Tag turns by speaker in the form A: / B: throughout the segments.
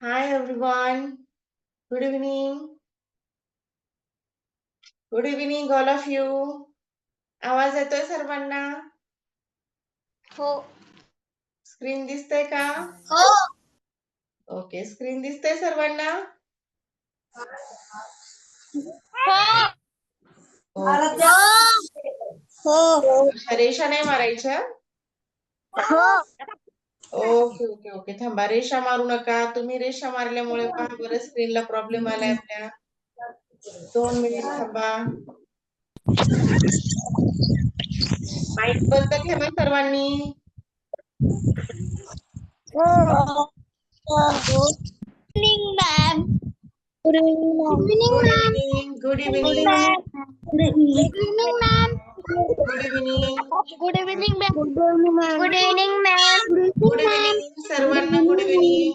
A: Hi everyone. Good evening. Good evening all of you. आवाज येतोय सर्वांना?
B: हो
A: स्क्रीन दिसतंय का?
B: हो
A: ओके, स्क्रीन दिसतंय सर्वांना? ओके. अशा रेषा नाही मारायच्या. ओके ओके ओके थांबा. रेषा मारू नका. तुम्ही रेषा मारल्यामुळे पहा बरं स्क्रीनला प्रॉब्लेम आलाय आपल्या. 2 मिनिट थांबा. माईक बंद ठेवा सर्वांनी.
B: Ma'am good evening
A: good
B: ma'am
A: evening. Good
B: good
A: evening.
B: Evening ma'am
A: good evening.
B: Good evening ma'am good evening ma'am good
A: good
B: evening ma'am
A: evening सर्वांना. Good evening.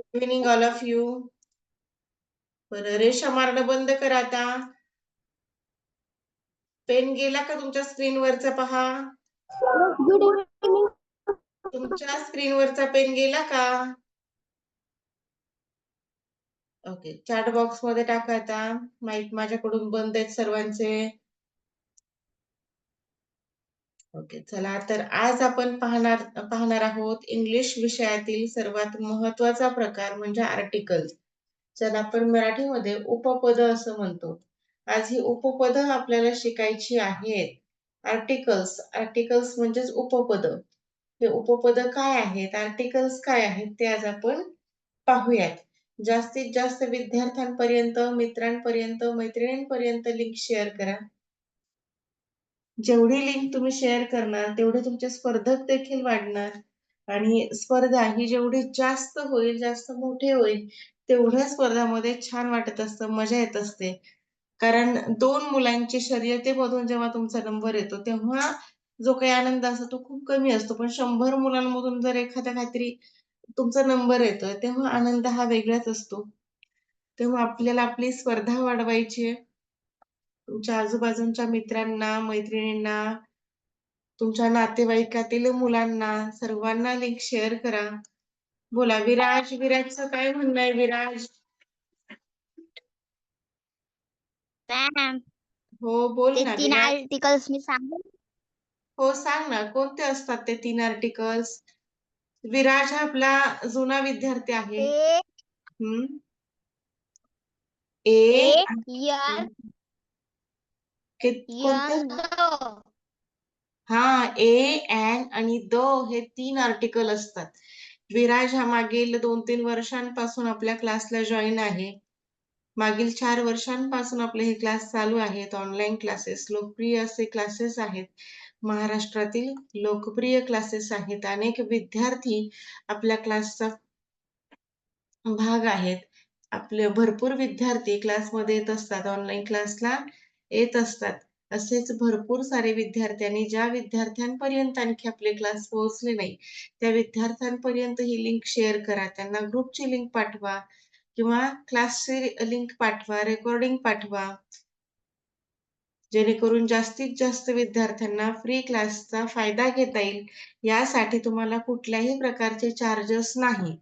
A: Good evening all of you. बरं, रेषा मारणं बंद करा आता. Pen गेला का तुमच्या स्क्रीनवरचा पहा.
B: गुड इव्हनिंग
A: तुमच्या स्क्रीनवरचा पेन गेला का? ओके, चॅट बॉक्स मध्ये टाका आता. माईक माझ्याकडून बंद आहेत सर्वांचे. ओके, चला तर आज आपण पाहणार आहोत इंग्लिश विषयातील सर्वात महत्वाचा प्रकार म्हणजे आर्टिकल्स. ज्याला आपण मराठीमध्ये उपपद असं म्हणतो. आज ही उपपद आपल्याला शिकायची आहेत. आर्टिकल्स आर्टिकल्स म्हणजेच उपपद. हे उपपद काय आहेत, आर्टिकल्स काय आहेत ते आज आपण पाहूयात. जास्तीत जास्त विद्यार्थ्यांपर्यंत, मित्रांपर्यंत, मैत्रिणींपर्यंत लिंक शेअर करा. जेवढी लिंक तुम्ही शेअर करणार तेवढे तुमचे स्पर्धक देखील वाढणार आणि स्पर्धा ही जेवढी जास्त होईल, जास्त मोठी होईल, तेवढ्या स्पर्धामध्ये छान वाटत असतं, मजा येत असते. कारण 2 मुलांची शर्यतीमधून जेव्हा तुमचा नंबर येतो, तेव्हा जो काही आनंद असतो तो खूप कमी असतो. पण 100 मुलांमधून जर एखादा काहीतरी तुमचा नंबर येतोय, तेव्हा आनंद हा वेगळाच असतो. तेव्हा आपल्याला आपली स्पर्धा वाढवायची आहे. तुमच्या आजूबाजूच्या मित्रांना, मैत्रिणींना, तुमच्या नातेवाईकातील मुलांना सर्वांना लिंक शेअर करा. बोला विराजचं काय म्हणणं आहे विराज?
B: मॅम
A: हो बोल
B: ते
A: ना
B: 3
A: विराज.
B: आर्टिकल्स मी सांगू
A: हो सांग ना, कोणते असतात ते 3 आर्टिकल्स? विराज हा आपला जुना विद्यार्थी आहे.
B: ए
A: हम्म. ए
B: ए
A: आणि
B: यन
A: कोणते?
B: यन द
A: हा, ए, एन आणि द हे 3 आर्टिकल असतात. विराज हा मागील 2-3 वर्षांपासून आपल्या क्लासला जॉईन आहे. मागील 4 वर्षांपासून आपले हे क्लास चालू आहेत. ऑनलाईन क्लासेस, लोकप्रिय असे क्लासेस आहेत. महाराष्ट्रातील लोकप्रिय क्लासेस आहेत. अनेक विद्यार्थी आपल्या क्लासचा भाग आहेत. आपले भरपूर विद्यार्थी क्लासमध्ये येत असतात, ऑनलाईन क्लासला येत असतात. असेच भरपूर सारे विद्यार्थी आणि ज्या विद्यार्थ्यांपर्यंत आणखी आपले क्लास पोहोचले नाही, त्या विद्यार्थ्यांपर्यंत ही लिंक शेअर करा. त्यांना ग्रुपची लिंक पाठवा किंवा क्लासची लिंक पाठवा, रेकॉर्डिंग पाठवा. जेणेकरून जास्तीत जास्त विद्यार्थ्यांना फ्री क्लासचा फायदा घेता येईल. यासाठी तुम्हाला कुठल्याही प्रकारचे चार्जेस नाही.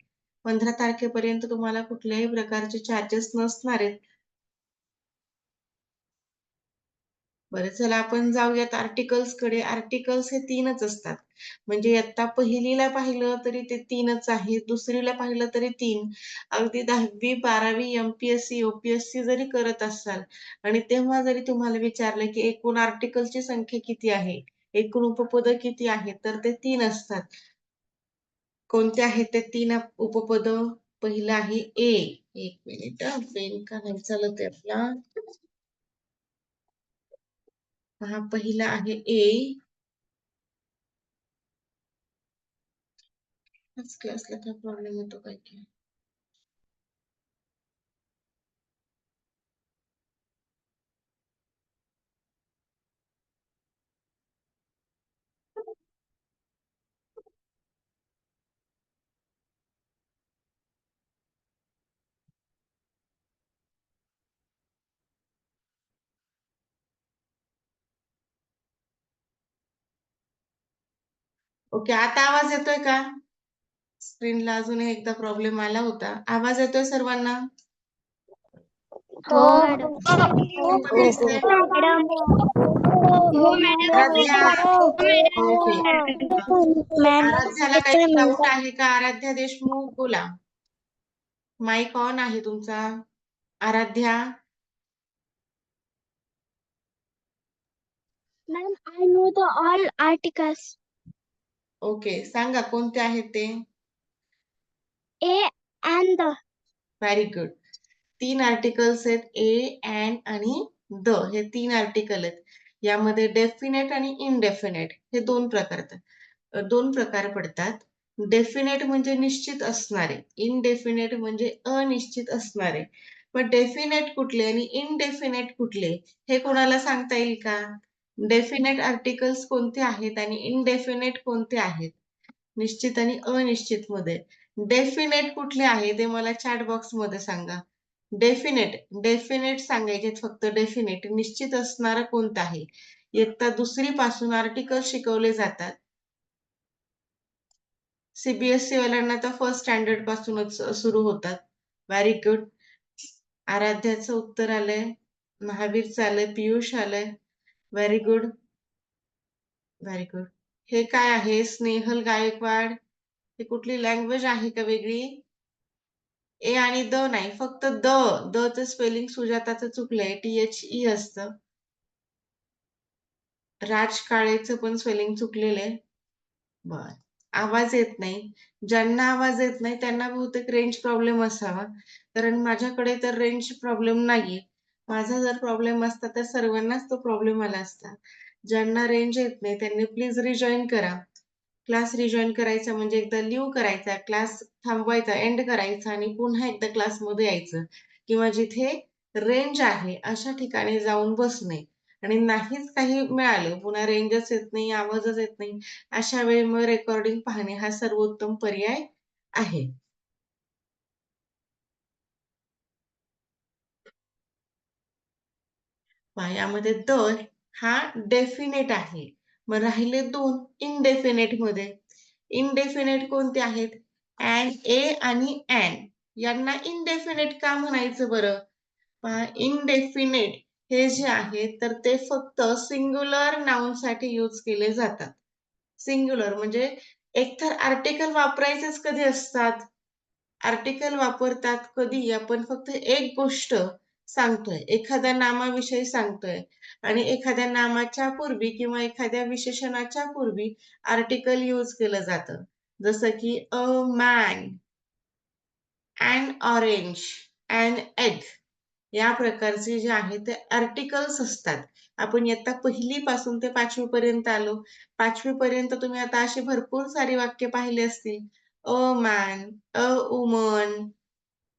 A: 15 तारखेपर्यंत तुम्हाला कुठल्याही प्रकारचे चार्जेस नसणार आहेत. बरं चला आपण जाऊयात आर्टिकल्सकडे. आर्टिकल्स हे 3च असतात. म्हणजे इयत्ता पहिलीला पाहिलं तरी ते 3च आहेत. दुसरीला पाहिलं तरी 3. अगदी 10वी, 12वी, एम-पी-एस-सी, यू-पी-एस-सी जरी करत असाल आणि तेव्हा जरी तुम्हाला विचारलं की एकूण आर्टिकलची संख्या किती आहे? एकूण उपपदं किती आहेत? तर ते 3 असतात. कोणते आहेत ते 3 उपपदं? पहिलं आहे ए. 1 मिनिट हां, पेन का नाही चालत आहे आपला. पहा पहिला आहे ए. आज क्लासला काय प्रॉब्लेम होतो काय की? ओके, आता आवाज येतोय का? स्क्रीनला अजून एकदा प्रॉब्लेम आला होता. आवाज येतोय सर्वांना?
B: हो मॅडम.
A: कोण दिसतंय?
B: हो मॅडम.
A: आराध्या. ओके. आराध्याला काही डाऊट आहे का? आराध्या देशमुख बोला. माईक ऑन आहे तुमचा. Aaradhya.
B: Ma'am, I know the all articles.
A: Okay, सांगा कोणते आहेत ते?
B: A and the.
A: Very good. 3 articles आहेत, ए, अँड आणि द हे 3 आर्टिकल आहेत. यामध्ये डेफिनेट आणि इनडेफिनेट हे 2 प्रकार पडतात. डेफिनेट म्हणजे निश्चित असणारे, इनडेफिनेट म्हणजे अनिश्चित असणारे. पण डेफिनेट कुठले आणि इनडेफिनेट कुठले हे कोणाला सांगता येईल का? डेफिनेट आर्टिकल्स कोणते आहेत आणि इनडेफिनेट कोणते आहेत? निश्चित आणि अनिश्चित मध्ये. डेफिनेट कुठले आहे ते मला चॅट बॉक्स मध्ये सांगा. डेफिनेट सांगायचे फक्त. डेफिनेट निश्चित असणारा कोणता आहे? इयत्ता 2री पासून आर्टिकल शिकवले जातात. सीबीएसई वाल्यांना तर फर्स्ट स्टँडर्ड पासूनच सुरू होतात. Very good. आराध्याचं उत्तर आलंय, महावीरचं आलंय, पियुष आलंय. Very good, very good. हे काय आहे? स्नेहल गायकवाड. ही कुठली लँग्वेज आहे का वेगळी? ए आणि द नाही, फक्त द. च स्पेलिंग सुजाताचं चुकलंय, THE असतं. राज काळेचं पण स्पेलिंग चुकलेलं आहे. बर, आवाज येत नाही. ज्यांना आवाज येत नाही त्यांना बहुतेक रेंज प्रॉब्लेम असावा, कारण माझ्याकडे तर रेंज प्रॉब्लेम नाहीये. माझा जर प्रॉब्लेम असता तर सर्वांनाच तो प्रॉब्लेम आला असता. ज्यांना रेंज येत नाही त्यांनी प्लीज रिजॉईन करा. क्लास रिजॉईन करायचा म्हणजे एकदा लिव्ह करायचा, क्लास थांबवायचा, एंड करायचा आणि पुन्हा एकदा क्लासमध्ये यायचं, किंवा जिथे रेंज आहे अशा ठिकाणी जाऊन बसणे. आणि नाहीच काही मिळालं, पुन्हा रेंजच येत नाही, आवाजच येत नाही, अशा वेळी मग रेकॉर्डिंग पाहणे हा सर्वोत्तम पर्याय आहे. यामध्ये तर हा डेफिनेट आहे. मग राहिले 2 इनडेफिनेट मध्ये. इनडेफिनेट कोणते आहेत? ए आणि अँड. यांना इनडेफिनेट का म्हणायचं बरं? इनडेफिनेट हे जे आहे तर ते फक्त सिंग्युलर नाउन साठी यूज केले जातात. सिंग्युलर म्हणजे एकतर आर्टिकल वापरायचेच कधी असतात? आर्टिकल वापरतात कधी? आपण फक्त एक गोष्ट सांगतोय, एखाद्या नामाविषयी सांगतोय आणि एखाद्या नामाच्या पूर्वी किंवा एखाद्या विशेषणाच्या पूर्वी आर्टिकल यूज केलं जातं. जसं की a man, and orange, and egg. या प्रकारचे जे आहे ते आर्टिकल्स असतात. आपण इयत्ता 1ली पासून ते 5वी पर्यंत आलो. 5वी पर्यंत तुम्ही आता अशी भरपूर सारी वाक्य पाहिली असतील. A man, a woman.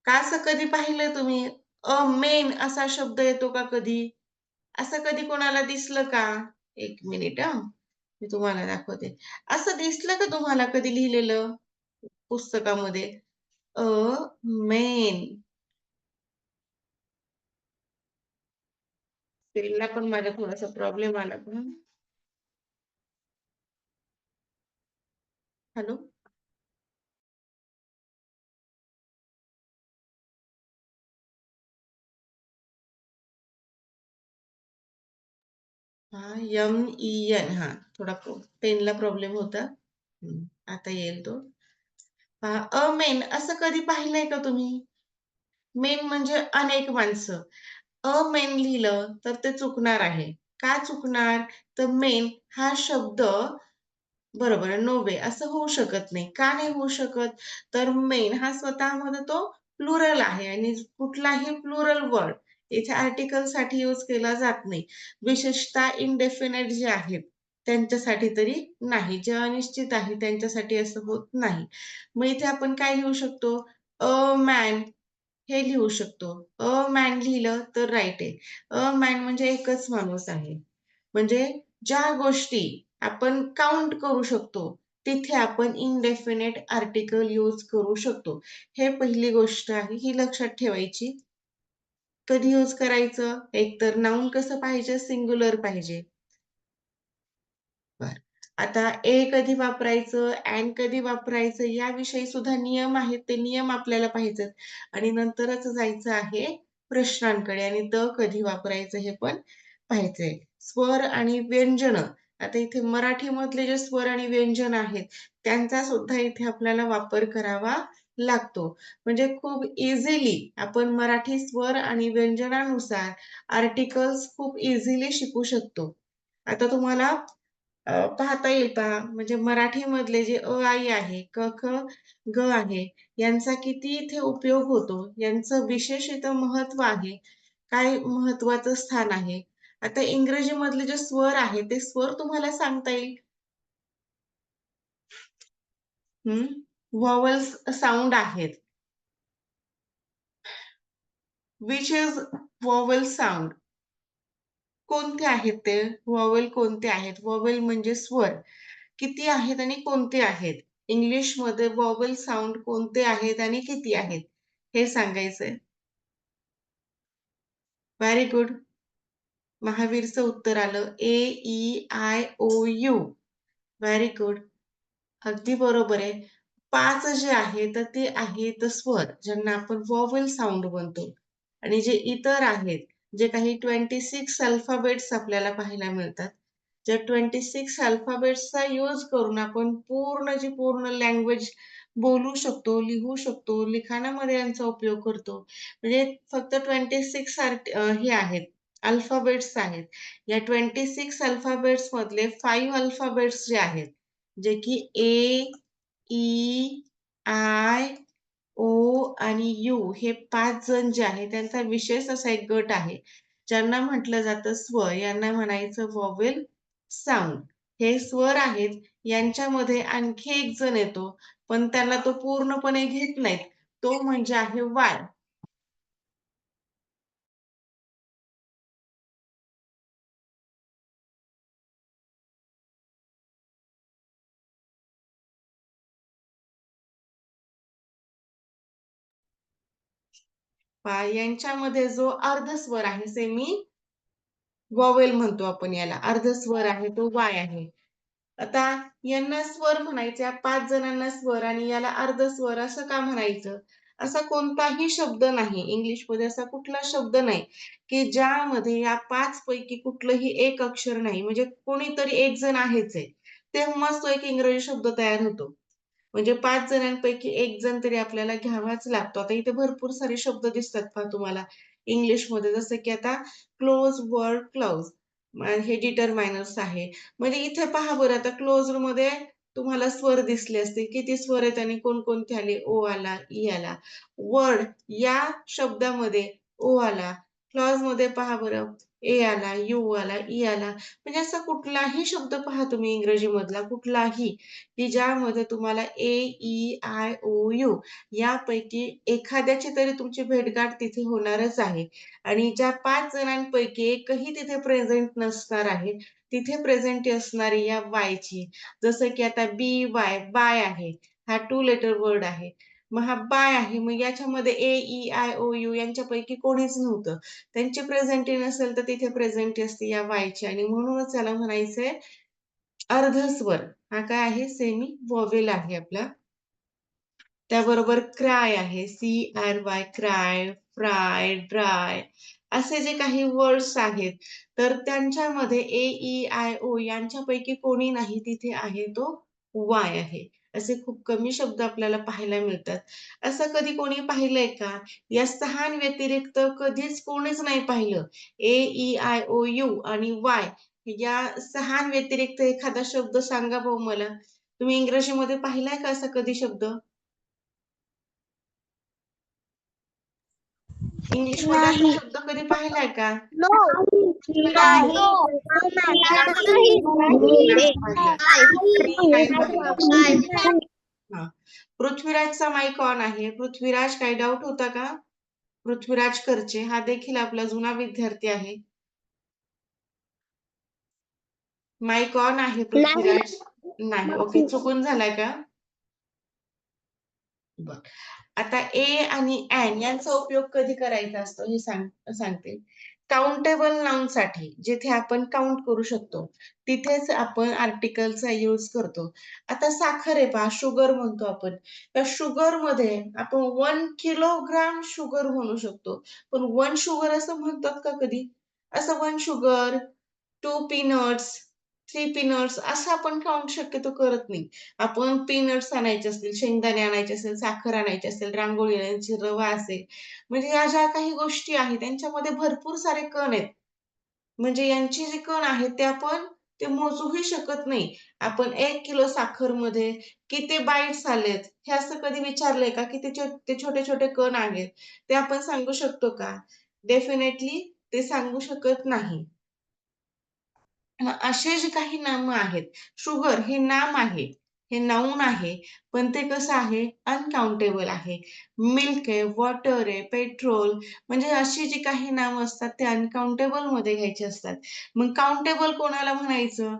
A: का असं कधी पाहिलं तुम्ही? अ मेन असा शब्द येतो का कधी? असं कधी कोणाला दिसलं का? एक मिनिट मी तुम्हाला दाखवते. असं दिसलं का तुम्हाला कधी लिहिलेलं पुस्तकामध्ये? अ मेन. स्पेलला पण माझा थोडासा प्रॉब्लेम आला पण. हॅलो? MEN. थोडा पेनला प्रॉब्लेम होता. आता येईल तो. मेन असं कधी पाहिलंय का तुम्ही? मेन म्हणजे अनेक माणसं. मेन लिहिलं तर ते चुकणार आहे. का चुकणार? तर मेन हा शब्द बरोबर नो वे असं होऊ शकत नाही. का नाही होऊ शकत? तर मेन हा स्वतःमध्ये तो प्लुरल आहे आणि कुठलाही प्लुरल वर्ड इथे आर्टिकल साठी यूज केला जात नाही. विशेषतः इनडेफिनेट जे आहेत त्यांच्यासाठी तरी नाही. जे अनिश्चित आहे त्यांच्यासाठी असं होत नाही. मग इथे आपण काय लिहू शकतो? अ मॅन हे लिहू शकतो. अ मॅन लिहिलं तर राईट आहे. अ मॅन म्हणजे एकच माणूस आहे. म्हणजे ज्या गोष्टी आपण काउंट करू शकतो, तिथे आपण इनडेफिनेट आर्टिकल यूज करू शकतो. हे पहिली गोष्ट आहे, ही लक्षात ठेवायची. कधी यूज करायचं? एकतर नाउन कसं पाहिजे? सिंग्युलर पाहिजे. बरं. आता ए कधी वापरायचं, अँड कधी वापरायचं याविषयी सुद्धा नियम आहेत. ते नियम आपल्याला पाहायचे आणि नंतरच जायचं आहे प्रश्नांकडे आणि द कधी वापरायचं हे पण पाहायचंय. स्वर आणि व्यंजनं. आता इथे मराठीमधले जे स्वर आणि व्यंजन आहेत, त्यांचा सुद्धा इथे आपल्याला वापर करावा लागतो. म्हणजे खूप इझिली आपण मराठी स्वर आणि व्यंजनानुसार आर्टिकल्स खूप इझिली शिकू शकतो. आता तुम्हाला पाहता येईल पहा, म्हणजे मराठीमधले जे अ, आ, इ आहे, क, ख, ग आहे, यांचा किती इथे उपयोग होतो, यांचं विशेष इथं महत्त्व आहे. काय महत्त्वाचं स्थान आहे. आता इंग्रजीमधले जे स्वर आहे, ते स्वर तुम्हाला सांगता येईल. व्हॉवेल्स साउंड आहेत. Which is vowel sound. कोणते आहेत ते? व्हॉवेल कोणते आहेत? व्हॉवेल म्हणजे स्वर. किती आहेत आणि कोणते आहेत? इंग्लिशमध्ये व्हॉवेल साउंड कोणते आहेत आणि किती आहेत? हे सांगायचंय. Very good. महावीरचं उत्तर आलं A-E-I-O-U. Very good. अगदी बरोबर आहे. 5 जे आहे तर ते आहेत स्वर, ज्यांना आपण व्हॉवेल साउंड म्हणतो. आणि जे इतर आहेत, जे काही 26 अल्फाबेट्स आपल्याला पाहायला मिळतात. ज्या 26 अल्फाबेट्सचा यूज करून आपण पूर्ण लँग्वेज बोलू शकतो, लिहू शकतो, लिखाणामध्ये यांचा उपयोग करतो. म्हणजे फक्त 26 हे आहेत, अल्फाबेट्स आहेत. या 26 अल्फाबेट्समधले 5 अल्फाबेट्स जे आहेत, जे की ए, ई, आय, ओ आणि यू हे 5 जण जे आहेत, त्यांचा विशेष असा एक गट आहे. ज्यांना म्हटलं जातं स्वर, यांना म्हणायचं व्हॉवेल साउंड. हे स्वर आहेत, यांच्यामध्ये आणखी एक जण येतो, पण त्याला तो पूर्णपणे घेत नाहीत. तो म्हणजे आहे वाय. यांच्यामध्ये जो अर्धस्वर आहे, सेमी व्हॉवेल म्हणतो आपण याला. अर्धस्वर आहे तो वाय आहे. आता यांना स्वर म्हणायचे, 5 जणांना स्वर आणि याला अर्धस्वर असं का म्हणायचं? असा कोणताही शब्द नाही, इंग्लिशमध्ये असा कुठला शब्द नाही, की ज्यामध्ये या 5 पैकी कुठलंही एक अक्षर नाही. म्हणजे कोणीतरी एक जण आहेच आहे. तेव्हाच तो एक इंग्रजी शब्द तयार होतो. म्हणजे 5 जणांपैकी एक जण तरी आपल्याला घ्यावाच लागतो. आता इथे भरपूर सारे शब्द दिसतात पहा तुम्हाला इंग्लिशमध्ये. जसं की आता क्लोज, वर्ड, क्लोज हे डिटरमायनर्स आहे. म्हणजे इथे पहा बरं आता क्लोजमध्ये तुम्हाला स्वर दिसले असतील. किती स्वर आहेत आणि कोणकोणते आले? ओ आला, ई आला. वर्ड या शब्दामध्ये ओ आला. क्लॉजमध्ये पहा बरं ए आला, यू आला, ई आला. म्हणजे असा कुठलाही शब्द पहा तुम्ही इंग्रजीमधला कुठलाही, की ज्यामध्ये तुम्हाला ए, ई, आय, ओ, यू यापैकी एखाद्याची तरी तुमची भेटगाठ तिथे होणारच आहे. आणि ज्या 5 जणांपैकी एकही तिथे प्रेझेंट नसणार आहे. तिथे प्रेझेंट असणारी या वायची. जसं की आता बी-वाय, बाय आहे. हा 2 लेटर वर्ड आहे. मग हा बाय आहे. मग याच्यामध्ये ए, ई, आय, ओ, यू यांच्यापैकी कोणीच नव्हतं. त्यांची प्रेझेंटी नसेल तर तिथे प्रेझेंटी असते या वायची आणि म्हणूनच याला म्हणायचंय अर्धस्वर. हा काय आहे? सेमी व्हॉवेल आहे आपला. त्याबरोबर क्राय आहे. C-R-Y क्राय, फ्राय, ड्राय असे जे काही वर्ड्स आहेत, तर त्यांच्यामध्ये ए, ई, आय, ओ यांच्यापैकी कोणी नाही. तिथे आहे तो वाय आहे. असे खूप कमी शब्द आपल्याला पाहायला मिळतात. असं कधी कोणी पाहिलंय का? या 6 व्यतिरिक्त कधीच कोणीच नाही पाहिलं. ए, ई, आय, ओ, यू आणि वाय या 6 व्यतिरिक्त एखादा शब्द सांगा भाऊ मला. तुम्ही इंग्रजीमध्ये पाहिलाय का असा कधी शब्द? इंग्लिशमध्ये असा
B: नाही.
A: शब्द कधी पाहिलाय का?
B: नो.
A: नाही.
B: नाही.
A: नाही पाहिलाय. नाही पाहिलाय. हां. पृथ्वीराजचा माईक ऑन आहे. पृथ्वीराज काही डाऊट होता का? पृथ्वीराज करचे हा देखील आपला जुना विद्यार्थी आहे. माईक ऑन आहे
B: नाही.
A: पृथ्वीराज? नाही. ओके. चुकून झालाय का? बरं. आता ए आणि ॲन यांचा उपयोग कधी करायचा असतो हे सांगते. काउंटेबल नाउन साठी जिथे आपण काउंट करू शकतो तिथेच आपण आर्टिकलचा यूज करतो. आता साखर आहे पहा, शुगर म्हणतो आपण. त्या शुगर मध्ये आपण 1 किलोग्राम शुगर म्हणू शकतो, पण 1 शुगर असं म्हणतात का कधी? असं 1 शुगर, 2 पीनट्स, 3 पीनट्स असं आपण काउंट शक्यतो करत नाही. आपण पीनट्स आणायचे असतील, शेंगदाणे आणायचे असेल, साखर आणायची असेल, रांगोळी आणायची, रवा असेल, म्हणजे या ज्या काही गोष्टी आहेत त्यांच्यामध्ये भरपूर सारे कण आहेत. म्हणजे यांची जी कण आहेत ते आपण ते मोजूही शकत नाही. आपण 1 किलो साखरमध्ये किती बाईट्स आलेत, हे असं कधी विचारलंय का? की ते छोटे-छोटे कण आहेत, ते आपण सांगू शकतो का? डेफिनेटली ते सांगू शकत नाही. मग असे जे काही नामं आहेत, शुगर हे नाम आहे, हे नाऊन आहे, पण ते कसं आहे? अनकाउंटेबल आहे. मिल्क आहे, वॉटर आहे, पेट्रोल म्हणजे अशी जी काही नावं असतात ते अनकाउंटेबलमध्ये घ्यायची असतात. मग काउंटेबल कोणाला म्हणायचं?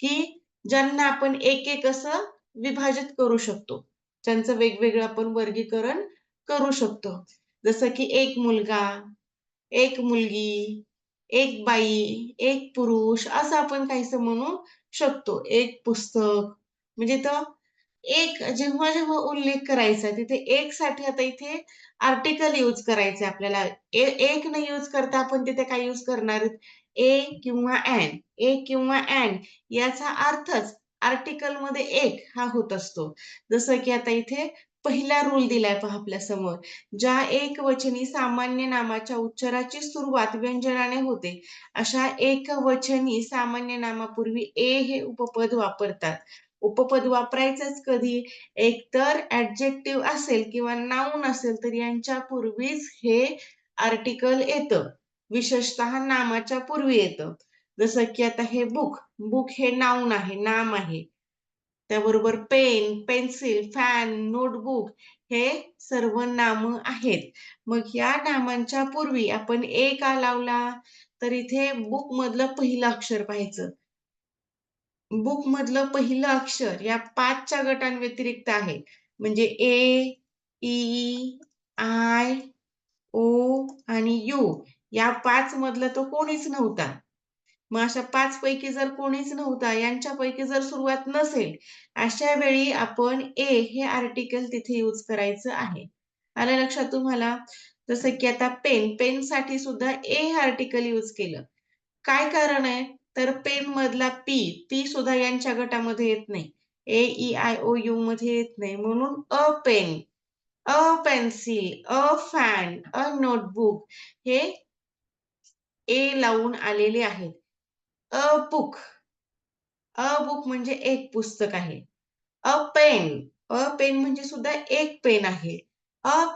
A: की ज्यांना आपण एक-एक असं विभाजित करू शकतो. ज्यांचं वेगवेगळं आपण वर्गीकरण करू शकतो. जसं की एक मुलगा, एक मुलगी, एक बाई, एक पुरुष असं आपण काहीसं म्हणू शकतो. एक पुस्तक म्हणजे तो एक जेव्हा-जेव्हा उल्लेख करायचा तिथे एकसाठी आता इथे आर्टिकल यूज करायचं आहे आपल्याला. एक न यूज करता आपण तिथे काय यूज करणार आहेत? किंवा ॲन. किंवा ॲन याचा अर्थच आर्टिकलमध्ये एक हा होत असतो. जसं की आता इथे पहिला रूल दिलाय पहा आपल्यासमोर. ज्या एकवचनी सामान्य नामाच्या उच्चाराची सुरुवात व्यंजनाने होते, अशा एकवचनी सामान्य नामापूर्वी हे उपपद वापरतात. उपपद वापरायचंच कधी? एकतर ॲडजेक्टिव्ह असेल किंवा नाऊन असेल तर यांच्या पूर्वीच हे आर्टिकल येतं. विशेषतः नामाच्या पूर्वी येतं. जसं की आता हे बुक. बुक हे नाऊन आहे, नाम आहे. त्याबरोबर पेन, पेन्सिल, फॅन, नोटबुक हे सर्व नामं आहेत. मग या नामांच्या पूर्वी आपण का लावला? तर इथे बुकमधलं पहिलं अक्षर पाहायचं. बुकमधलं पहिलं अक्षर या 5 च्या गटांव्यतिरिक्त आहे. म्हणजे ई, आय, ओ आणि यू या 5 मधला तो कोणीच नव्हता. मग अशा 5 पैकी जर कोणीच नव्हता, यांच्यापैकी जर सुरुवात नसेल, अशा वेळी आपण हे आर्टिकल तिथे यूज करायचं आहे. आलं लक्षात तुम्हाला? जसं की आता पेन, पेनसाठी सुद्धा हे आर्टिकल यूज केलं. काय कारण आहे? तर पेनमधला पी सुद्धा यांच्या गटामध्ये येत नाही. ई, आय, ओ, यू मध्ये येत नाही. म्हणून a pen, a pencil, a fan, a notebook हे लावून आलेले आहेत. अ बुक, बुक म्हणजे एक पुस्तक आहे. अ पेन म्हणजे सुद्धा एक पेन आहे.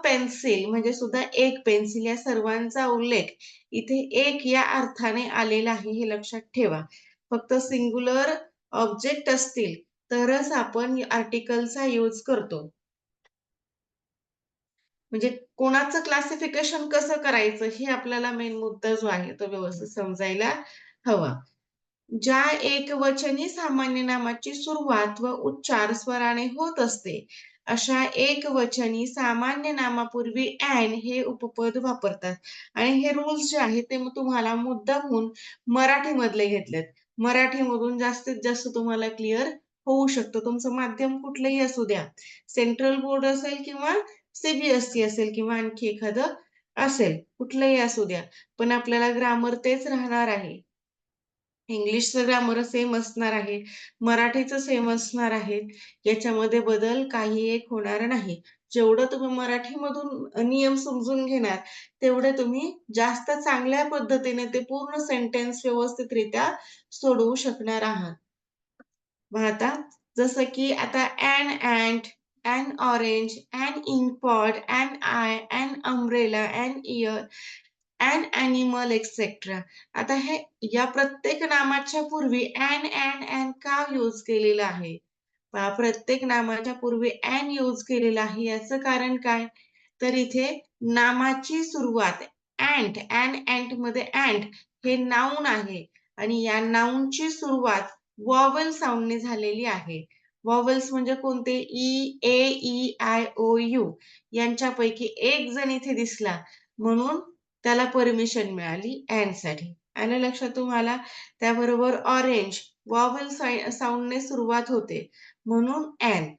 A: पेन्सिल म्हणजे सुद्धा एक पेन्सिल या सर्वांचा उल्लेख इथे एक या अर्थाने आलेला आहे हे लक्षात ठेवा. फक्त सिंग्युलर ऑब्जेक्ट असतील तरच आपण आर्टिकलचा यूज करतो. म्हणजे कोणाचं क्लासिफिकेशन कसं करायचं हे आपल्याला मेन मुद्दा जो आहे तो व्यवस्थित समजायला हवा. ज्या एकवचनी सामान्य नामाची सुरुवात व उच्चार स्वराने होत असते, अशा एकवचनी सामान्य नामापूर्वी ॲन हे उपपद वापरतात. आणि हे रूल्स जे आहेत ते मग तुम्हाला मुद्दामहून मराठीमधले घेतलेत. मराठीमधून जास्तीत जास्त तुम्हाला क्लिअर होऊ शकतं. तुमचं माध्यम कुठलंही असू द्या. सेंट्रल बोर्ड असेल किंवा सी असेल किंवा आणखी एखादं असेल, कुठलंही असू द्या. पण आपल्याला ग्रामर तेच राहणार आहे. इंग्लिशचं ग्रामर सेम असणार आहे, मराठीचं सेम असणार आहे. याच्यामध्ये बदल काही एक होणार नाही. जेवढं तुम्ही मराठीमधून नियम समजून घेणार, तेवढे तुम्ही जास्त चांगल्या पद्धतीने ते पूर्ण सेंटेन्स व्यवस्थितरित्या सोडवू शकणार आहात. मग आता जसं की आता an ant, an orange, an inkpot, an eye, an umbrella, an ear, an animal etcetera. आता हे या प्रत्येक नामाच्या पूर्वी ॲन का यूज केलेलं आहे? पहा प्रत्येक नामाच्या पूर्वी ॲन यूज केलेलं आहे याचं कारण काय? तर इथे नामाची सुरुवात ॲन्टमध्ये ॲन्ट हे नाऊन आहे आणि या नाऊनची सुरुवात व्हॉवेल साउंडने झालेली आहे. व्हॉवेल्स म्हणजे कोणते? ई, आय, ओ, यू यांच्यापैकी एक जण इथे दिसला म्हणून त्याला परमिशन मिळाली अँड साठी. आलं लक्षात तुम्हाला? त्याबरोबर ऑरेंज वॉवेल साऊंडने सुरुवात होते म्हणून अँड.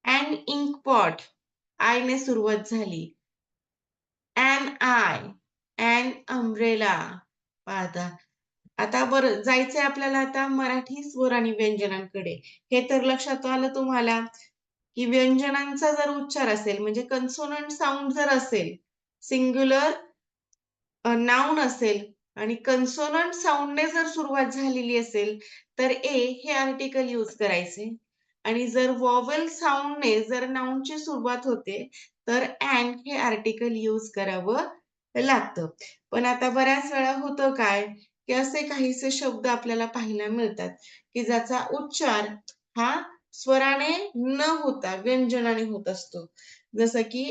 A: अँड इंक पॉट आयने सुरुवात झाली. And I and umbrella. पाहता आता बरं जायचंय आपल्याला आता मराठी स्वर आणि व्यंजनांकडे. हे तर लक्षात आलं तुम्हाला की व्यंजनांचा जर उच्चार असेल म्हणजे कन्सोनंट साऊंड जर असेल, सिंग्युलर नाउन असेल आणि कन्सोनंट साऊंडने जर सुरुवात झालेली असेल तर ए हे आर्टिकल यूज करायचे आणि जर वॉवेल साऊंडने जर नाउनची सुरुवात होते तर अँड हे आर्टिकल यूज करावं लागतं. पण आता बऱ्याच वेळा होतं काय की असे काहीसे शब्द आपल्याला पाहायला मिळतात की ज्याचा उच्चार हा स्वराने न होता व्यंजनाने होत असतो. जसं की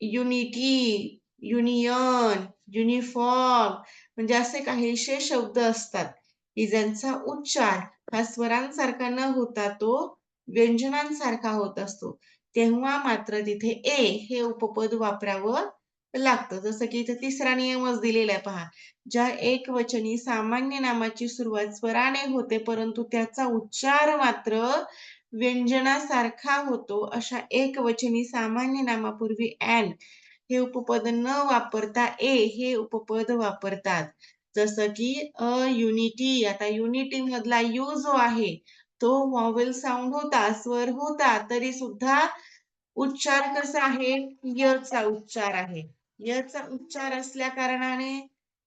A: युनिटी, युनियन, युनिफॉर्म म्हणजे असे काहीसे शब्द असतात की ज्यांचा उच्चार हा स्वरांसारखा न होता तो व्यंजनांसारखा होत असतो. तेव्हा मात्र तिथे ए हे उपपद वापरावं लागतं. जसं की इथे तिसरा नियमच दिलेला आहे पहा. ज्या एकवचनी सामान्य नामाची सुरुवात स्वराने होते परंतु त्याचा उच्चार मात्र व्यंजनासारखा होतो अशा एकवचनी सामान्य नामापूर्वी अँड हे उपपद न वापरता ए हे उपपद वापरतात. जसं की युनिटी. आता युनिटी मधला यू जो आहे तो वॉवेल साऊंड होता, स्वर होता तरी सुद्धा उच्चार कसा आहे? यचा उच्चार आहे. यचा उच्चार असल्या कारणाने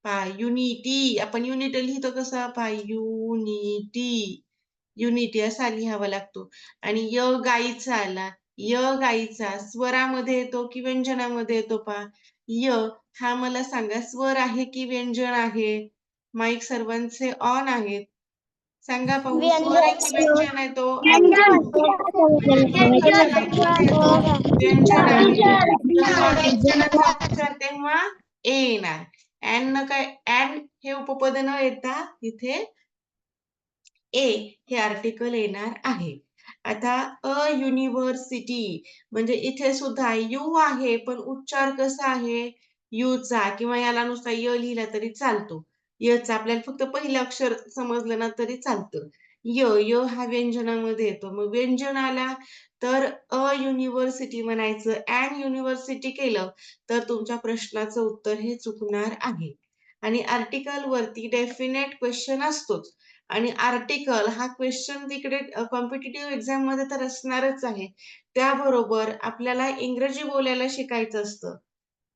A: पहा युनिटी आपण युनिटी लिहितो कसं? पहा युनिटी. युनिटी असा लिहावा लागतो आणि य गाईचा आला. य गाईचा स्वरामध्ये येतो की व्यंजनामध्ये येतो पहा. य हा मला सांगा स्वर आहे की व्यंजन आहे? माईक सर्वांचे ऑन आहेत. सांगा पाहू स्वर आहे की व्यंजन आहे तो? व्यंजनामध्ये येतो. व्यंजन आहे. तसा व्यंजनाचा उच्चार तेव्हा ए येणार. अँड काय अँड हे उपपद न येता इथे ए हे आर्टिकल येणार आहे. आता अ युनिव्हर्सिटी म्हणजे इथे सुद्धा यू आहे पण उच्चार कसा आहे? यूचा किंवा याला नुसता य लिहिला तरी चालतो. यचा आपल्याला फक्त पहिलं अक्षर समजलं ना तरी चालतं. य य हा व्यंजनामध्ये येतो. मग व्यंजनाला तर अ युनिव्हर्सिटी म्हणायचं. अँड युनिव्हर्सिटी केलं तर तुमच्या प्रश्नाचं उत्तर हे चुकणार आहे. आणि आर्टिकल वरती डेफिनेट क्वेश्चन असतोच. आणि आर्टिकल हा क्वेश्चन तिकडे कॉम्पिटिटिव्ह एक्झाम मध्ये तर असणारच आहे. त्याबरोबर आपल्याला इंग्रजी बोलायला शिकायचं असतं.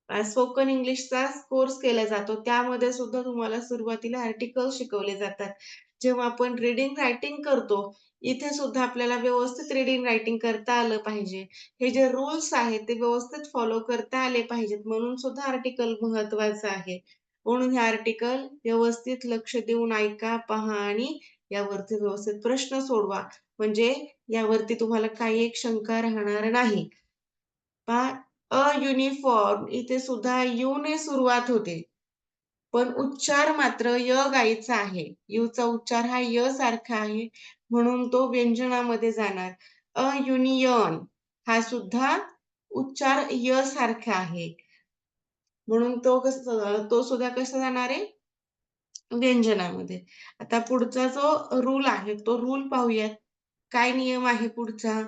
A: स्पोकन इंग्लिशचा कोर्स केला जातो. त्यामध्ये सुद्धा तुम्हाला सुरुवातीला आर्टिकल शिकवले जातात. जेव्हा आपण रीडिंग रायटिंग करतो, इथे सुद्धा आपल्याला व्यवस्थित रीडिंग रायटिंग करता आलं पाहिजे. हे जे रूल्स आहेत ते व्यवस्थित फॉलो करता आले पाहिजेत म्हणून सुद्धा आर्टिकल महत्वाचं आहे. म्हणून हे आर्टिकल व्यवस्थित लक्ष देऊन ऐका, पहा आणि यावरती व्यवस्थित प्रश्न सोडवा. म्हणजे यावरती तुम्हाला काही एक शंका राहणार नाही. पहा अयुनिफॉर्म इथे सुद्धा यू ने सुरुवात होते. पण उच्चार मात्र य गाईचा आहे. यूचा उच्चार हा य सारखा आहे म्हणून तो व्यंजनामध्ये जाणार. अयुनियन हा सुद्धा उच्चार य सारखा आहे. म्हणून तो सुद्धा कसा जाणार आहे? व्यंजनामध्ये. आता पुढचा जो रूल आहे तो रूल पाहूयात. काय नियम आहे पुढचा?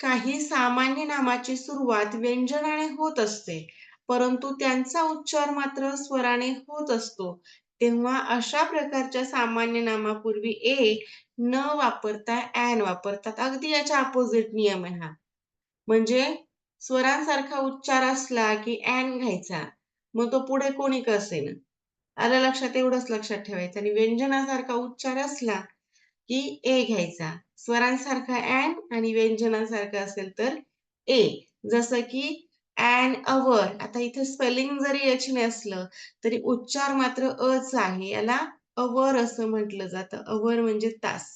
A: काही सामान्य नामाची सुरुवात व्यंजनाने होत असते, परंतु त्यांचा उच्चार मात्र स्वराने होत असतो. तेव्हा अशा प्रकारच्या सामान्य नामापूर्वी ए न वापरता ॲन वापरतात. अगदी याच्या अपोजिट नियम आहे हा. म्हणजे स्वरांसारखा उच्चार असला की ॲन घ्यायचा. मग तो पुढे कोणी का असेना. आलं लक्षात? एवढंच लक्षात ठेवायचं. आणि व्यंजनासारखा उच्चार असला की ए घ्यायचा. स्वरांसारखा ॲन आणि व्यंजनासारखा असेल तर ए. जसं की अँड अवर. आता इथे स्पेलिंग जरी याची नसलं तरी उच्चार मात्र अचा आहे. याला अवर असं म्हटलं जातं. अवर म्हणजे तास.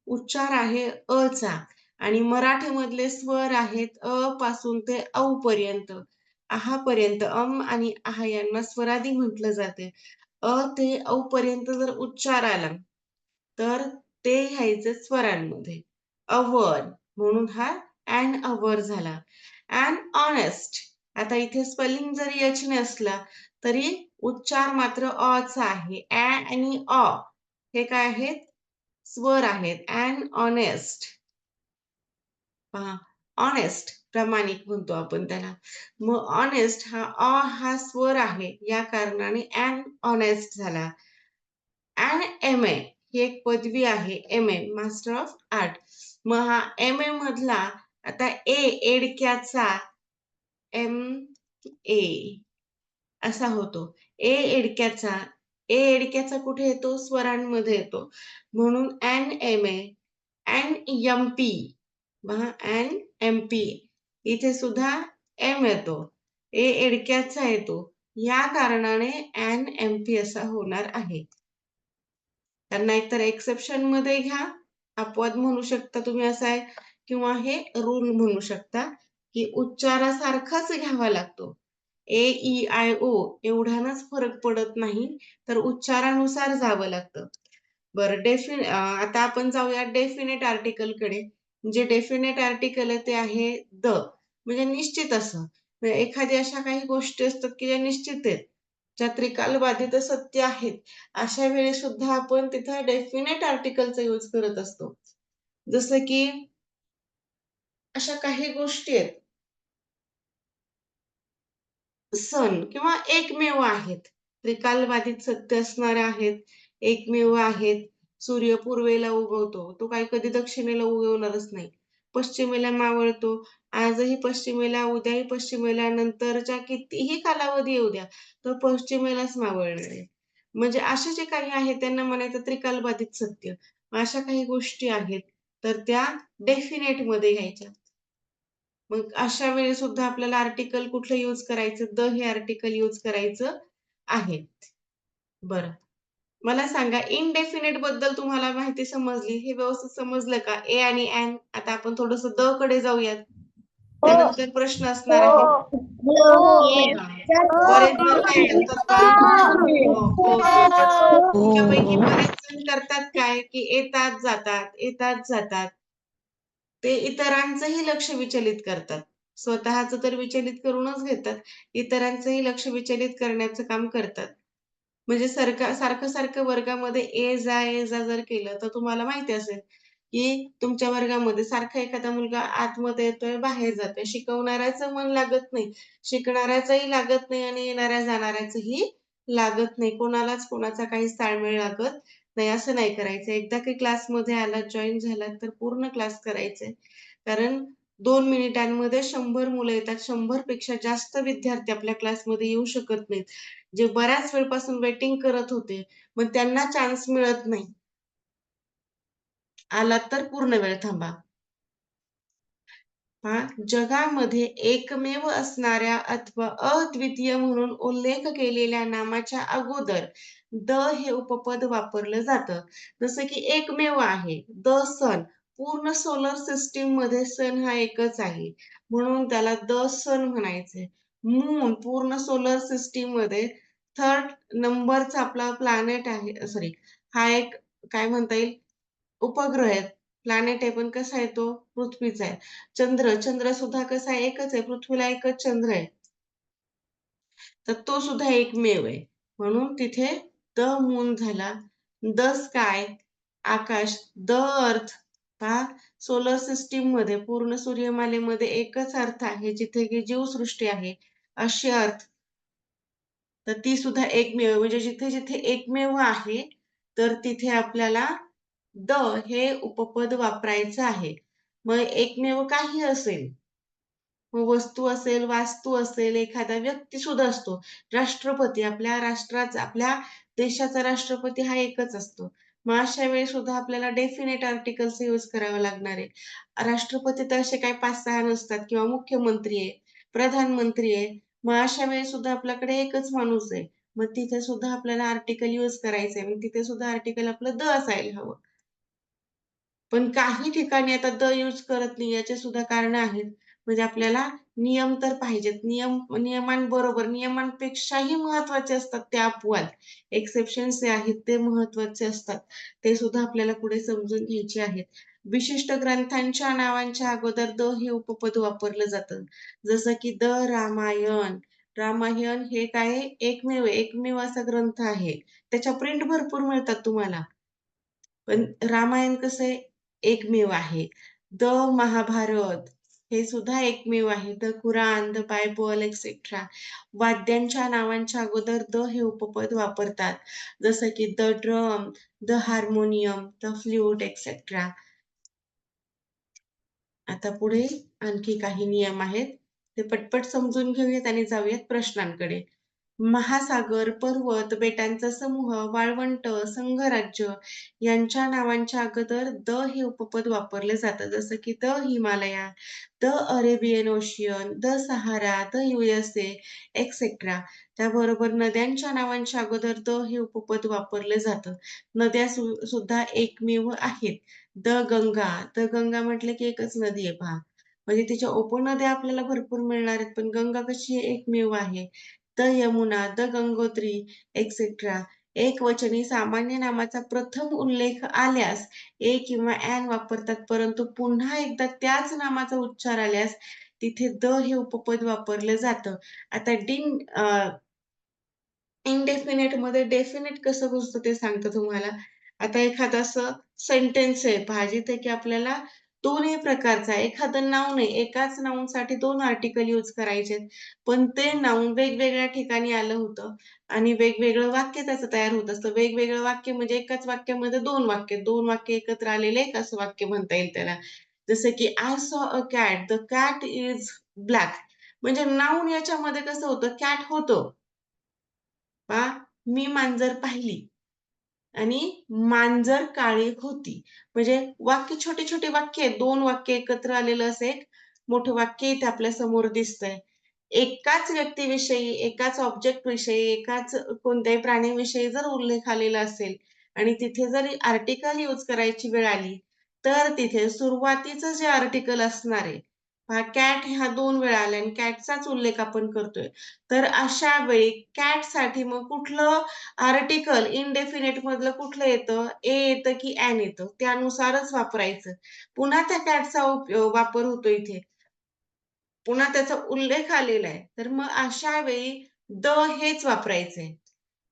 A: उच्चार आहे अचा आणि मराठीमधले स्वर आहेत अ पासून ते औ पर्यंत. आहा पर्यंत अम आणि आहा यांना स्वरादी म्हटलं जाते. अ ते औ पर्यंत जर उच्चार आला तर ते घ्यायचे स्वरांमध्ये. अवर म्हणून हा अँड अवर झाला. अँड ऑनेस्ट आता इथे स्पेलिंग जरी एच नसला तरी उच्चार मात्र अचा आहे. ॲ आणि अ हे काय आहेत? स्वर आहेत. And honest. पहा, ऑनेस्ट प्रामाणिक म्हणतो आपण त्याला. मग ऑनेस्ट हा स्वर आहे, या कारणाने अँड ऑनेस्ट झाला. अँड एम-ए ही एक पदवी आहे. MA master of art. मग हा एम-ए मधला आता एडक्याचा एम-ए असा होतो. एडक्याचा कुठे येतो? स्वरांमध्ये येतो. म्हणून अँड एम-ए अँड एम-पी. पहा, अँड एम-पी इथे सुद्धा एम येतो. एडक्याचा येतो. या कारणाने अँड एम-पी असा होणार आहे. तर नाहीतर एक्सेप्शन मध्ये घ्या, अपवाद म्हणू शकता तुम्ही असा आहे, किंवा हे रूल म्हणू शकता की उच्चारासारखाच घ्यावा लागतो. ए-ई-आय-ओ एवढ्यानच फरक पडत नाही, तर उच्चारानुसार जावं लागतं. बरं, आता आपण जाऊया डेफिनेट आर्टिकल कडे. जे डेफिनेट आर्टिकल आहे ते आहे द, म्हणजे निश्चित असं. म्हणजे एखाद्या अशा काही गोष्टी असतात की ज्या निश्चित आहेत, ज्या त्रिकालबाधित सत्य आहेत, अशा वेळी सुद्धा आपण तिथं डेफिनेट आर्टिकलचा यूज करत असतो. जसं की अशा काही गोष्टी आहेत, सण किंवा एकमेव आहेत. त्रिकालबाधित सत्य असणारे आहेत, एकमेव आहेत. सूर्य पूर्वेला उगवतो, तो काही कधी दक्षिणेला उगवणारच नाही. पश्चिमेला मावळतो, आजही पश्चिमेला, उद्याही पश्चिमेला, नंतरच्या कितीही कालावधी येऊ द्या, तो पश्चिमेलाच मावळणार आहे. म्हणजे असे जे काही आहे त्यांना म्हणायचं त्रिकालबाधित सत्य. अशा काही गोष्टी आहेत, तर त्या डेफिनेट मध्ये घ्यायच्या. मग अशा वेळी सुद्धा आपल्याला आर्टिकल कुठलं यूज करायचं? द हे आर्टिकल यूज करायचं आहे. बरं. मला सांगा, इनडेफिनेट बद्दल तुम्हाला माहिती समजली? हे व्यवस्थित समजलं का? ए आणि एन. आता आपण थोडंसं द कडे जाऊयात. त्यानंतर प्रश्न असणार आहे. हां. बरेच जण काय करतात पहा. हो. तुमच्यापैकी बरेच जण करतात काय, की येतात, जातात, येतात, जातात. ते इतरांचंही लक्ष विचलित करतात. स्वतःचं तर विचलित करूनच घेतात, इतरांचंही लक्ष विचलित करण्याचं काम करतात. म्हणजे सारखं-सारखं वर्गामध्ये ये-जा जर केलं, तर तुम्हाला माहिती असेल, की तुमच्या वर्गामध्ये सारखा एखादा मुलगा आतमध्ये येतोय, बाहेर जातोय. शिकवणाऱ्याचं मन लागत नाही, शिकणाऱ्याचंही लागत नाही आणि येणाऱ्या-जाणाऱ्याचंही लागत नाही. कोणालाच कोणाचा काहीच ताळमेळ लागत नाही. असं नाही करायचं. एकदा की क्लासमध्ये आलात, जॉइन झालात, तर पूर्ण क्लास करायचे. कारण 2 मिनिटांमध्ये 100 मुलं येतात. 100 पेक्षा जास्त विद्यार्थी आपल्या क्लासमध्ये येऊ शकत नाहीत. जे बऱ्याच वेळपासून वेटिंग करत होते, मग त्यांना चान्स मिळत नाही. आलात तर पूर्ण वेळ थांबा. जगामध्ये एकमेव असणाऱ्या अथवा अद्वितीय म्हणून उल्लेख केलेल्या नामाच्या अगोदर द हे उपपद वापरलं जातं. जसं की एकमेव आहे, द सन. पूर्ण सोलर सिस्टीम मध्ये सन हा एकच आहे, म्हणून त्याला द सन म्हणायचंय. मून पूर्ण सोलर सिस्टीम मध्ये थर्ड नंबरचा आपला प्लॅनेट आहे, सॉरी, हा एक काय म्हणता येईल, उपग्रह आहे. प्लॅनेट आहे, पण कसा आहे तो? पृथ्वीचा आहे. चंद्र सुद्धा कसा आहे? एकच आहे. पृथ्वीला एकच चंद्र आहे. तर तो सुद्धा एकमेव आहे. म्हणून तिथे द मून झाला. The sky Akash. The earth पहा, सोलर सिस्टीम मध्ये पूर्ण सूर्यमालेमध्ये एकच अर्थ आहे, जिथे की जीवसृष्टी आहे, अशी अर्थ. तर ती सुद्धा एकमेव, म्हणजे जिथे-जिथे एकमेव आहे, तर तिथे आपल्याला द हे उपपद वापरायचं आहे. मग एकमेव काही असेल, मग वस्तू असेल, वास्तू असेल, एखादा व्यक्ती सुद्धा असतो. राष्ट्रपती, आपल्या राष्ट्राचा, आपल्या देशाचा राष्ट्रपती हा एकच असतो. मग अशा वेळी सुद्धा आपल्याला डेफिनेट आर्टिकल्स यूज करावं लागणार आहे. राष्ट्रपती तर असे काही 5-6 नसतात, किंवा मुख्यमंत्री आहे, प्रधानमंत्री आहे. मग अशा वेळी सुद्धा आपल्याकडे एकच माणूस आहे. मग तिथे सुद्धा आपल्याला आर्टिकल यूज करायचं आहे. मग तिथे सुद्धा आर्टिकल आपलं द असायला हवं. पण काही ठिकाणी आता द यूज करत नाही, याचे सुद्धा कारणं आहेत. म्हणजे आपल्याला नियम तर पाहिजेत. नियमांबरोबर, नियमांपेक्षाही महत्त्वाचे असतात ते अपवाद. एक्सेप्शन्स जे आहेत ते महत्त्वाचे असतात. ते सुद्धा आपल्याला पुढे समजून घ्यायचे आहेत. विशिष्ट ग्रंथांच्या नावांच्या अगोदर द हे उपपद वापरलं जातं. जसं की द रामायण. रामायण हे काय आहे? एकमेव असा ग्रंथ आहे. त्याच्या प्रिंट भरपूर मिळतात तुम्हाला. पण रामायण कसं आहे? एकमेव आहे. द महाभारत हे सुद्धा एकमेव आहे. The Quran, the Bible etcetera. वाद्यांच्या नावांच्या अगोदर द हे उपपद वापरतात. जसं की the drum, the harmonium, the flute etcetera. आता पुढे आणखी काही नियम आहेत. ते पटपट समजून घेऊयात आणि जाऊयात प्रश्नांकडे. महासागर, पर्वत, बेटांचा समूह, वाळवंट, संघराज्य यांच्या नावांच्या अगोदर द हे उपपद वापरले जातं. जसं की the Himalaya, the Arabian ocean, the Sahara, the USA etcetera. त्याबरोबर नद्यांच्या नावांच्या अगोदर द हे उपपद वापरलं जातं. नद्या सुद्धा एकमेव आहेत. द गंगा. द गंगा म्हटलं की एकच नदी आहे पहा. म्हणजे तिच्या उपनद्या आपल्याला भरपूर मिळणार आहेत, पण गंगा कशी आहे? एकमेव आहे. The Yamuna, the Gangotri etcetera. एकवचनी सामान्य नामाचा प्रथम उल्लेख आल्यास ए किंवा ॲन वापरतात, परंतु पुन्हा एकदा त्याच नामाचा उच्चार आल्यास तिथे द हे उपपद वापरलं जातं. आता इनडेफिनिटमध्ये डेफिनिट कसं घुसतं ते सांगतो तुम्हाला. आता एखादं असं सेंटेन्स आहे पहा, जिथे की आपल्याला दोन्ही प्रकारचा एखादं नाऊन आहे, एकाच नाऊनसाठी 2 आर्टिकल यूज करायचे आहेत. पण ते नाऊन वेगवेगळ्या ठिकाणी आलं होतं आणि वेगवेगळं वाक्य त्याचं तयार होत असतं. वेगवेगळं वाक्य म्हणजे एकाच वाक्यामध्ये 2 वाक्य, 2 वाक्य एकत्र आलेलं एक असं वाक्य म्हणता येईल त्याला. जसं की I saw a cat, the cat is black. म्हणजे नाऊन याच्यामध्ये कसं होतं, कॅट होतं. पहा, मी मांजर पाहिली आणि मांजर काळी होती. म्हणजे वाक्य छोटी-छोटी वाक्य आहेत. 2 वाक्य एकत्र आलेलं असं एक मोठं वाक्य इथे आपल्या समोर दिसतंय. एकाच व्यक्तीविषयी, एकाच ऑब्जेक्टविषयी, एकाच कोणत्याही प्राण्याविषयी जर उल्लेख आलेला असेल आणि तिथे जर आर्टिकल यूज करायची वेळ आली, तर तिथे सुरुवातीचं जे आर्टिकल असणार आहे, पहा कॅट ह्या 2 वेळा आल्या आणि कॅटचाच उल्लेख आपण करतोय. तर अशा वेळी कॅटसाठी मग कुठलं आर्टिकल इनडेफिनिटमधलं कुठलं येतं? ए येतं की ॲन येतं? त्यानुसारच वापरायचं. पुन्हा त्या कॅटचा वापर होतो इथे. पुन्हा त्याचा उल्लेख आलेला आहे. तर मग अशा वेळी द हेच वापरायचंय.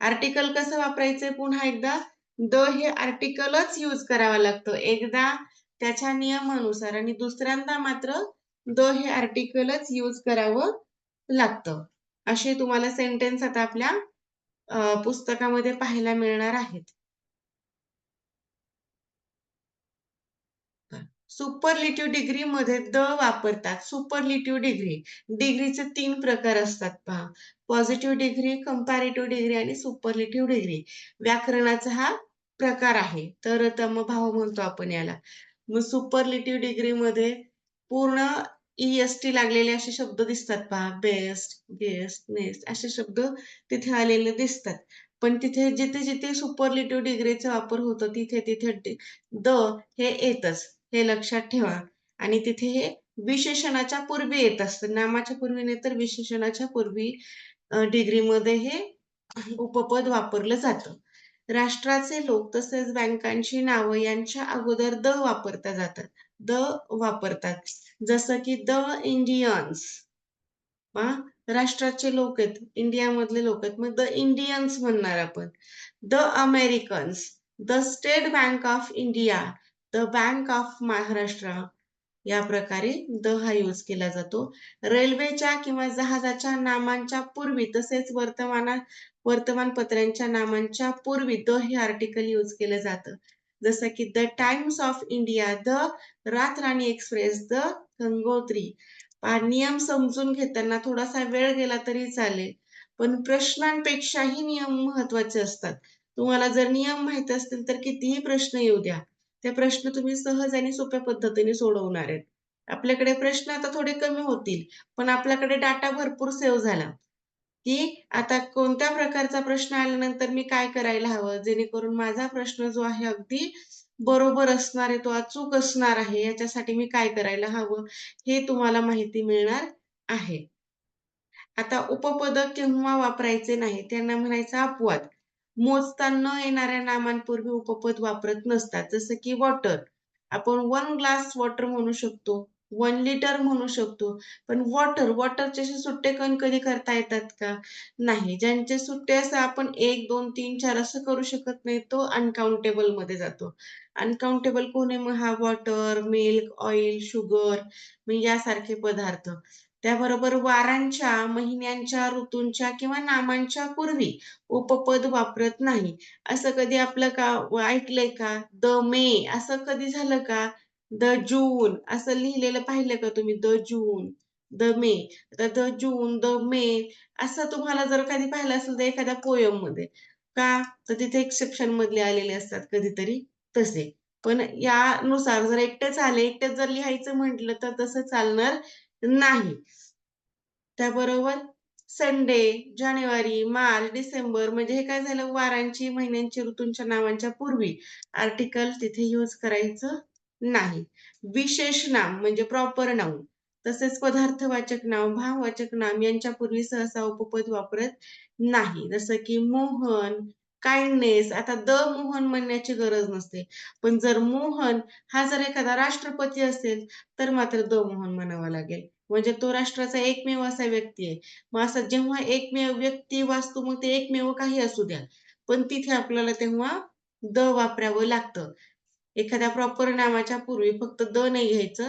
A: आर्टिकल कसं वापरायचंय पुन्हा एकदा? द हे आर्टिकलच यूज करावं लागतं. एकदा त्याच्या नियमानुसार आणि दुसऱ्यांदा मात्र द हे आर्टिकलच यूज करावं लागतं. असे तुम्हाला सेंटेन्स आता आपल्या पुस्तकामध्ये पाहायला मिळणार आहेत. सुपरलेटिव्ह डिग्रीमध्ये द वापरतात. Superlative degree. डिग्रीचे 3 प्रकार असतात पहा. पॉझिटिव्ह डिग्री, कंपॅरेटिव्ह डिग्री आणि सुपरलेटिव्ह डिग्री. व्याकरणाचा हा प्रकार आहे. तरतमभाव म्हणतो आपण याला. मग सुपरलेटिव्ह डिग्रीमध्ये पूर्ण ई-एस-टी लागलेले असे शब्द दिसतात पहा. बेस्ट, गेस्ट, नेस्ट असे शब्द तिथे आलेले दिसतात. पण तिथे जिथे-जिथे सुपरलेटिव्ह डिग्रीचा वापर होतो तिथे-तिथे द हे येतच. हे लक्षात ठेवा आणि तिथे हे विशेषणाच्या पूर्वी येत असतं. नामाच्या पूर्वी नाही तर विशेषणाच्या पूर्वी डिग्रीमध्ये हे उपपद वापरलं जातं. राष्ट्राचे लोक तसेच बँकांची नावं यांच्या अगोदर द वापरता जातात. द वापरतात. जसं की द इंडियन्स पहा राष्ट्राचे लोक आहेत, इंडियामधले लोक आहेत. मग द इंडियन्स म्हणणार आपण. The Americans, the state bank of India, the bank of Maharashtra या प्रकारे द हा यूज केला जातो. रेल्वेच्या किंवा जहाजाच्या नामांच्या पूर्वी तसेच वर्तमानपत्रांच्या नामांच्या पूर्वी द हे आर्टिकल यूज केलं जातं. जसं की the times of India, the रातराणी एक्सप्रेस, द गंगोत्री. नियम समजून घेताना थोडासा वेळ गेला तरी चालेल. पण प्रश्नांपेक्षाही नियम महत्त्वाचे असतात. तुम्हाला जर नियम माहीत असतील तर कितीही प्रश्न येऊ द्या. ते प्रश्न तुम्ही सहज आणि सोप्या पद्धतीने सोडवणार आहेत. आपल्याकडे प्रश्न आता थोडे कमी होतील, पण आपल्याकडे डाटा भरपूर सेव्ह झाला, की आता कोणत्या प्रकारचा प्रश्न आल्यानंतर मी काय करायला हवं, जेणेकरून माझा प्रश्न जो आहे अगदी बरोबर असणार आहे, तो अचूक असणार आहे, याच्यासाठी मी काय करायला हवं, हे तुम्हाला माहिती मिळणार आहे. आता उपपद केव्हा वापरायचे नाही, त्यांना म्हणायचा अपवाद. मोजता न येणाऱ्या नामांपूर्वी उपपद वापरत नसतात. जसं की वॉटर. आपण 1 ग्लास वॉटर म्हणू शकतो, 1 लिटर म्हणू शकतो. पण वॉटरचे असे सुट्टे कण कधी करता येतात का? नाही. ज्यांचे सुट्टे असं आपण 1, 2, 3, 4 असं करू शकत नाही, तो अनकाउंटेबलमध्ये जातो. अनकाउंटेबल कोण आहे मग? हा वॉटर, मिल्क, ऑइल, शुगर म्हणजे यासारखे पदार्थ. त्याबरोबर वारांच्या, महिन्यांच्या, ऋतूंच्या किंवा नामांच्या पूर्वी उपपद वापरत नाही. असं कधी आपलं ऐकलंय का? द मे असं कधी झालं का? द जून असं लिहिलेलं पाहिलं का तुम्ही? द जून, द मे. आता द जून, द मे असं तुम्हाला जर कधी पाहिलं असेल तर एखाद्या पोएममध्ये. का? तर तिथे एक्सेप्शन मधले आलेले असतात कधीतरी तसे. पण यानुसार जर एकटेच आले, एकटेच जर लिहायचं म्हटलं तर तसं चालणार नाही. त्याबरोबर संडे, जानेवारी, मार्च, डिसेंबर म्हणजे हे काय झालं वारांची, महिन्यांची, ऋतूंच्या नावांच्या पूर्वी आर्टिकल तिथे यूज करायचं नाही. विशेष नाम म्हणजे प्रॉपर नाउन तसेच पदार्थवाचक नाम, भाववाचक नाम यांच्या पूर्वी सहसा उपपद वापरत नाही. जसं की मोहन, काइंडनेस. आता द मोहन म्हणण्याची गरज नसते. पण जर मोहन हा जर एखादा राष्ट्रपती असेल तर मात्र द मोहन म्हणावं लागेल. म्हणजे तो राष्ट्राचा एकमेव असा व्यक्ती आहे. मग असं जेव्हा एकमेव व्यक्ती, वास्तू मग ते एकमेव काही असू द्या. पण तिथे आपल्याला तेव्हा द वापरावं लागतं. एखाद्या प्रॉपर नावाच्या पूर्वी फक्त द नाही घ्यायचं.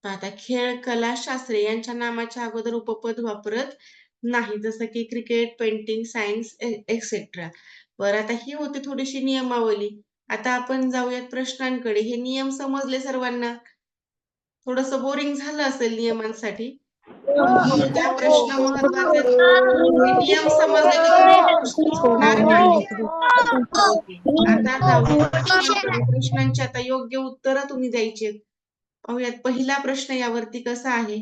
A: आता खेळ, कला, शास्त्रे यांच्या नामाच्या अगोदर उपपद वापरत नाही. जसं की क्रिकेट, पेंटिंग, सायन्स एक्सेट्रा. बरं आता ही होती थोडीशी नियमावली. आता आपण जाऊयात प्रश्नांकडे. हे नियम समजले सर्वांना? थोडंसं बोरिंग झालं असेल नियमांसाठी. पण त्या प्रश्न महत्वाचे आहेत. हे नियम समजले की तुम्ही शिकणार नाही. ओके. आता जाऊया प्रश्नांकडे. प्रश्नांची आता योग्य उत्तरं तुम्ही द्यायची आहेत. पाहूयात पहिला प्रश्न यावरती कसा आहे.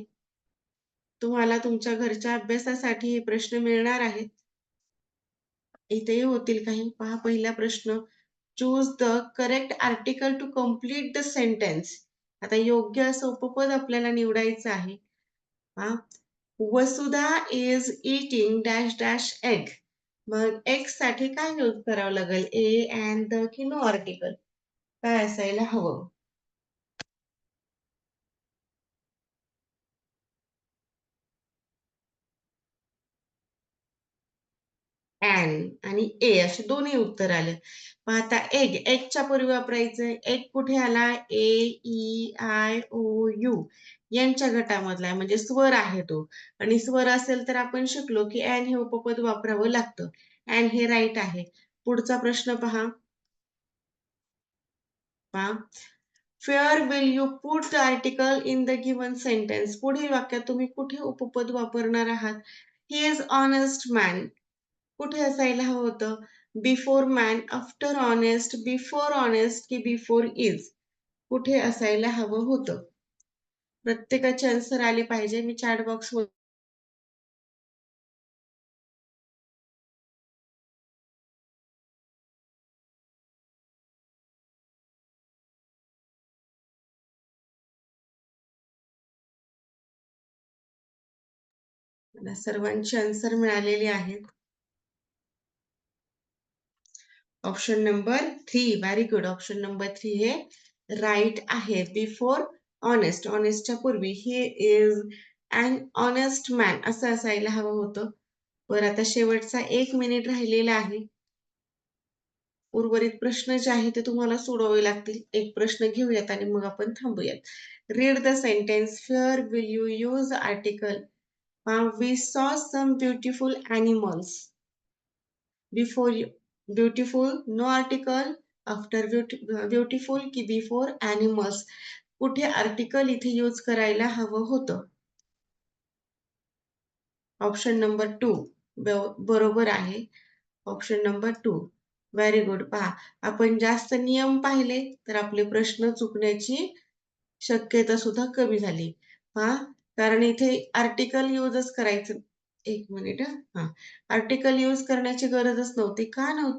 A: तुम्हाला तुमच्या घरच्या अभ्यासासाठी हे प्रश्न मिळणार आहेत. इथेही होतील काही. पहा पहिला प्रश्न. Choose the correct article to complete the sentence. आता योग्य असं उपपद आपल्याला निवडायचं आहे. पहा. Vasudha is eating dash dash egg. मग एग साठी काय यूज करावं लागेल? ए अँड द की नो आर्टिकल? काय असायला हवं? अँड आणि ए असे दोन्ही उत्तर आले. मग आता एगच्या पूर्वी वापरायचंय. एग कुठे आला? ए, ई, आय, ओ, यू यांच्या गटामधला आहे म्हणजे स्वर आहे तो. आणि स्वर असेल तर आपण शिकलो की अँड हे उपपद वापरावं लागतं. अँड हे राईट आहे. पुढचा प्रश्न पहा. Where will you put the article in the given sentence? पुढील वाक्यात तुम्ही कुठे उपपद वापरणार आहात? He is honest man. कुठे असायला हवं होतं? Before man, after honest, before honest की बिफोर इज? कुठे असायला हवं होतं? प्रत्येकाची आन्सर आली पाहिजे. मी चॅट बॉक्स सर्वांची आन्सर मिळालेली आहेत. Option number 3 very good. Option number 3 हे राईट आहे. बिफोर ऑनेस्ट, ऑनेस्टच्या पूर्वी he is an honest man असं असायला हवं होतं. बरं आता शेवटचा 1 मिनिट राहिलेला आहे. उर्वरित प्रश्न जे आहेत ते तुम्हाला सोडवावे लागतील. एक प्रश्न घेऊयात आणि मग आपण थांबूयात. Read the sentence. Where will you use article? We saw some beautiful animals. Before beautiful no article. After beautiful की बिफोर ॲनिमल्स? कुठे आर्टिकल इथे यूज करायला हवं होतं? ऑप्शन नंबर 2 बरोबर आहे. Option number 2 very good. पहा आपण जास्त नियम पाहिले तर आपले प्रश्न चुकण्याची शक्यता सुद्धा कमी झाली. पहा कारण इथे आर्टिकल यूजच करायचं. 1 मिनिट. आर्टिकल यूज करण्याची गरजच नव्हती. का नव्हती?